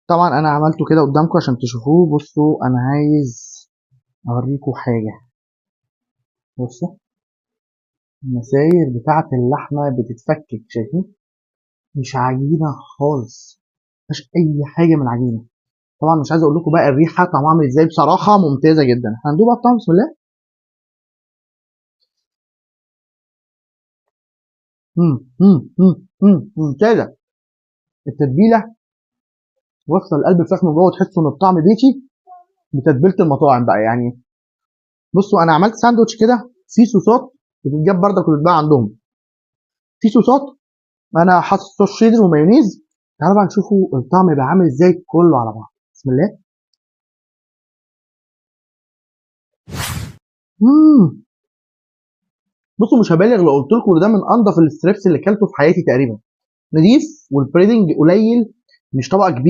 طبعا انا عملته كده قدامكم عشان تشوفوه. بصوا انا عايز اوريكم حاجه. بصوا المساير بتاعه اللحمه بتتفكك، شايفين؟ مش عجينه خالص، مفيهاش اي حاجه من العجينه. طبعا مش عايز اقول لكم بقى الريحه طعمها عامل ازاي، بصراحه ممتازه جدا. احنا هندوق بقى الطعم، بسم الله. ممتازه. التتبيله واصله لقلب الفراخ من جوه، تحسوا ان الطعم بيتي بتتبيله المطاعم بقى يعني. بصوا انا عملت ساندوتش كده في صوصات بتتجاب برضك وبتتباع عندهم. في صوصات انا حاطط صوص شيدر ومايونيز. تعالوا بقى نشوفوا الطعم يبقى عامل ازاي كله على بعض. بسم الله. مم. بصوا مش هبالغ لو قلت لكم ده من انضف الستريبس اللي اكلته في حياتي تقريبا. نضيف والبريدنج قليل، مش طبقه كبيره.